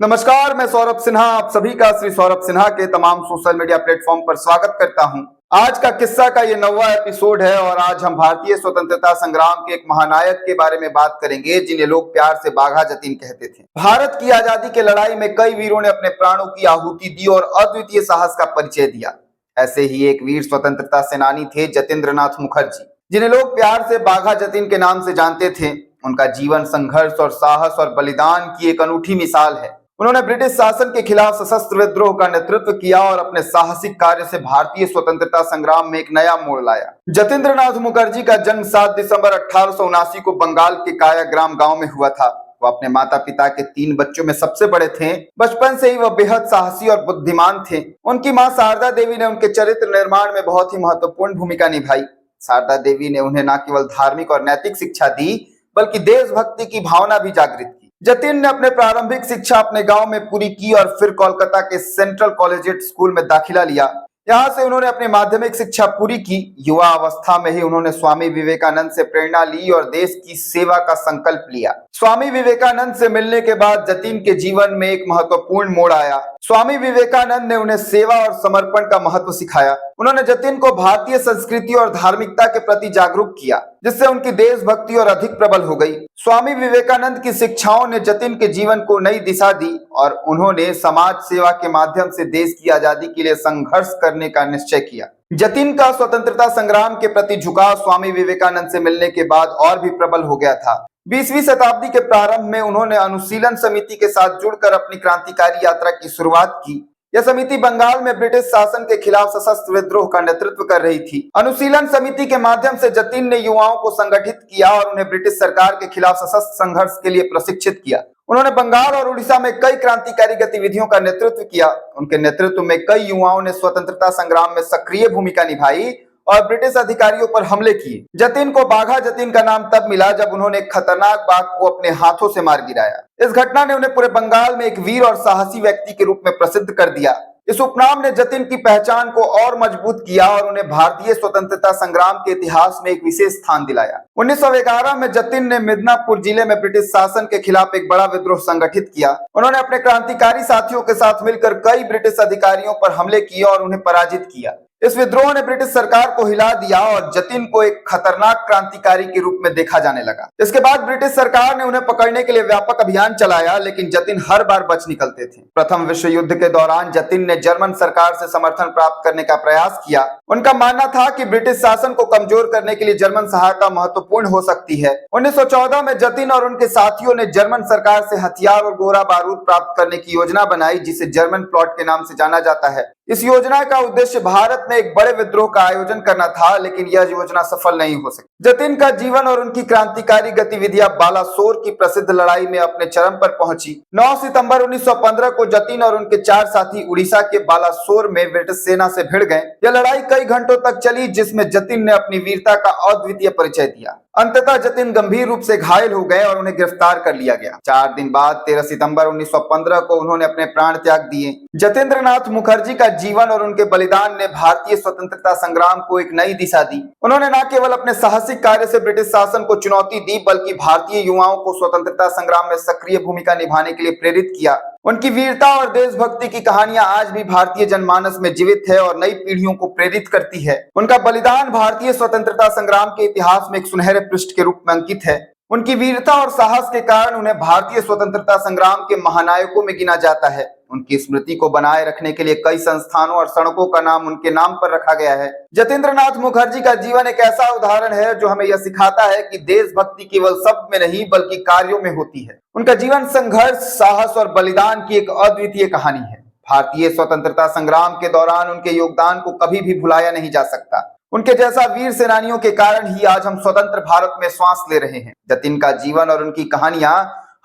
नमस्कार, मैं सौरभ सिन्हा आप सभी का श्री सौरभ सिन्हा के तमाम सोशल मीडिया प्लेटफॉर्म पर स्वागत करता हूं। आज का किस्सा का ये 9वां एपिसोड है और आज हम भारतीय स्वतंत्रता संग्राम के एक महानायक के बारे में बात करेंगे जिन्हें लोग प्यार से बाघा जतीन कहते थे। भारत की आजादी की लड़ाई में कई वीरों ने अपने प्राणों की आहुति दी और अद्वितीय साहस का परिचय दिया। ऐसे ही एक वीर स्वतंत्रता सेनानी थे जतीन्द्र नाथ मुखर्जी, जिन्हें लोग प्यार से बाघा जतीन के नाम से जानते थे। उनका जीवन संघर्ष और साहस और बलिदान की एक अनूठी मिसाल है। उन्होंने ब्रिटिश शासन के खिलाफ सशस्त्र विद्रोह का नेतृत्व किया और अपने साहसिक कार्य से भारतीय स्वतंत्रता संग्राम में एक नया मोड़ लाया। जतीन्द्र नाथ मुखर्जी का जन्म 7 दिसंबर 1879 को बंगाल के कायाग्राम गांव में हुआ था। वो अपने माता पिता के 3 बच्चों में सबसे बड़े थे। बचपन से ही वह बेहद साहसी और बुद्धिमान थे। उनकी मां शारदा देवी ने उनके चरित्र निर्माण में बहुत ही महत्वपूर्ण भूमिका निभाई। शारदा देवी ने उन्हें न केवल धार्मिक और नैतिक शिक्षा दी बल्कि देशभक्ति की भावना भी जागृत की। जतीन ने अपने प्रारंभिक शिक्षा अपने गांव में पूरी की और फिर कोलकाता के सेंट्रल कॉलेजिएट स्कूल में दाखिला लिया। यहाँ से उन्होंने अपनी माध्यमिक शिक्षा पूरी की। युवा अवस्था में ही उन्होंने स्वामी विवेकानंद से प्रेरणा ली और देश की सेवा का संकल्प लिया। स्वामी विवेकानंद से मिलने के बाद जतीन के जीवन में एक महत्वपूर्ण मोड़ आया। स्वामी विवेकानंद ने उन्हें सेवा और समर्पण का महत्व सिखाया। उन्होंने जतीन को भारतीय संस्कृति और धार्मिकता के प्रति जागरूक किया, जिससे उनकी देशभक्ति और अधिक प्रबल हो गई। स्वामी विवेकानंद की शिक्षाओं ने जतीन के जीवन को नई दिशा दी और उन्होंने समाज सेवा के माध्यम से देश की आजादी के लिए संघर्ष करने का निश्चय किया। जतीन का स्वतंत्रता संग्राम के प्रति झुकाव स्वामी विवेकानंद से मिलने के बाद और भी प्रबल हो गया था। 20वीं शताब्दी के प्रारंभ में उन्होंने अनुशीलन समिति के साथ जुड़कर अपनी क्रांतिकारी यात्रा की शुरुआत की। यह समिति बंगाल में ब्रिटिश शासन के खिलाफ सशस्त्र विद्रोह का नेतृत्व कर रही थी। अनुशीलन समिति के माध्यम से जतीन ने युवाओं को संगठित किया और उन्हें ब्रिटिश सरकार के खिलाफ सशस्त्र संघर्ष के लिए प्रशिक्षित किया। उन्होंने बंगाल और उड़ीसा में कई क्रांतिकारी गतिविधियों का नेतृत्व किया। उनके नेतृत्व में कई युवाओं ने स्वतंत्रता संग्राम में सक्रिय भूमिका निभाई और ब्रिटिश अधिकारियों पर हमले किए। जतीन को बाघा जतीन का नाम तब मिला जब उन्होंने एक खतरनाक बाघ को अपने हाथों से मार गिराया। इस घटना ने उन्हें पूरे बंगाल में एक वीर और साहसी व्यक्ति के रूप में प्रसिद्ध कर दिया। इस उपनाम ने जतीन की पहचान को और मजबूत किया और उन्हें भारतीय स्वतंत्रता संग्राम के इतिहास में एक विशेष स्थान दिलाया। 1911 में जतीन ने मिदनापुर जिले में ब्रिटिश शासन के खिलाफ एक बड़ा विद्रोह संगठित किया। उन्होंने अपने क्रांतिकारी साथियों के साथ मिलकर कई ब्रिटिश अधिकारियों पर हमले किए और उन्हें पराजित किया। इस विद्रोह ने ब्रिटिश सरकार को हिला दिया और जतीन को एक खतरनाक क्रांतिकारी के रूप में देखा जाने लगा। इसके बाद ब्रिटिश सरकार ने उन्हें पकड़ने के लिए व्यापक अभियान चलाया, लेकिन जतीन हर बार बच निकलते थे। प्रथम विश्व युद्ध के दौरान जतीन ने जर्मन सरकार से समर्थन प्राप्त करने का प्रयास किया। उनका मानना था कि ब्रिटिश शासन को कमजोर करने के लिए जर्मन सहायता महत्वपूर्ण हो सकती है। 1914 में जतीन और उनके साथियों ने जर्मन सरकार से हथियार और गोला बारूद प्राप्त करने की योजना बनाई, जिसे जर्मन प्लॉट के नाम से जाना जाता है। इस योजना का उद्देश्य भारत में एक बड़े विद्रोह का आयोजन करना था, लेकिन यह योजना सफल नहीं हो सकी। जतीन का जीवन और उनकी क्रांतिकारी गतिविधियां बालासोर की प्रसिद्ध लड़ाई में अपने चरम पर पहुंची। 9 सितंबर 1915 को जतीन और उनके 4 साथी उड़ीसा के बालासोर में ब्रिटिश सेना से भिड़ गए। यह लड़ाई कई घंटों तक चली, जिसमें जतीन ने अपनी वीरता का अद्वितीय परिचय दिया। अंततः जतीन गंभीर रूप से घायल हो गए और उन्हें गिरफ्तार कर लिया गया। 4 दिन बाद 13 सितंबर 1915 को उन्होंने अपने प्राण त्याग दिए। जतीन्द्र नाथ मुखर्जी का जीवन और उनके बलिदान ने भारतीय स्वतंत्रता संग्राम को एक नई दिशा दी। उन्होंने न केवल अपने साहसिक कार्य से ब्रिटिश शासन को चुनौती दी, बल्कि भारतीय युवाओं को स्वतंत्रता संग्राम में सक्रिय भूमिका निभाने के लिए प्रेरित किया। उनकी वीरता और देशभक्ति की कहानियां आज भी भारतीय जनमानस में जीवित है और नई पीढ़ियों को प्रेरित करती है। उनका बलिदान भारतीय स्वतंत्रता संग्राम के इतिहास में एक सुनहरे पृष्ठ के रूप में अंकित है। उनकी वीरता और साहस के कारण उन्हें भारतीय स्वतंत्रता संग्राम के महानायकों में गिना जाता है। उनकी स्मृति को बनाए रखने के लिए कई संस्थानों और सड़कों का नाम उनके नाम पर रखा गया है। जतीन्द्र नाथ मुखर्जी का जीवन एक ऐसा उदाहरण है जो हमें यह सिखाता है कि देशभक्ति केवल शब्द में नहीं बल्कि कार्यों में होती है। उनका जीवन संघर्ष, साहस और बलिदान की एक अद्वितीय कहानी है। भारतीय स्वतंत्रता संग्राम के दौरान उनके योगदान को कभी भी भुलाया नहीं जा सकता। उनके जैसा वीर सेनानियों के कारण ही आज हम स्वतंत्र भारत में श्वास ले रहे हैं। जतीन का जीवन और उनकी कहानियां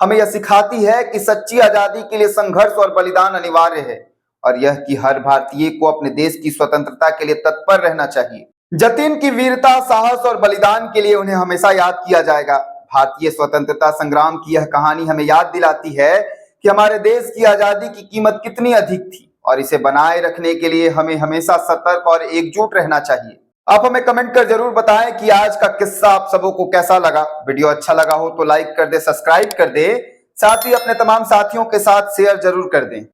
हमें यह सिखाती है कि सच्ची आजादी के लिए संघर्ष और बलिदान अनिवार्य है और यह कि हर भारतीय को अपने देश की स्वतंत्रता के लिए तत्पर रहना चाहिए। जतीन की वीरता, साहस और बलिदान के लिए उन्हें हमेशा याद किया जाएगा। भारतीय स्वतंत्रता संग्राम की यह कहानी हमें याद दिलाती है कि हमारे देश की आजादी की कीमत कितनी अधिक थी और इसे बनाए रखने के लिए हमें हमेशा सतर्क और एकजुट रहना चाहिए। आप हमें कमेंट कर जरूर बताएं कि आज का किस्सा आप सबों को कैसा लगा। वीडियो अच्छा लगा हो तो लाइक कर दे, सब्सक्राइब कर दे साथ ही अपने तमाम साथियों के साथ शेयर जरूर कर दें।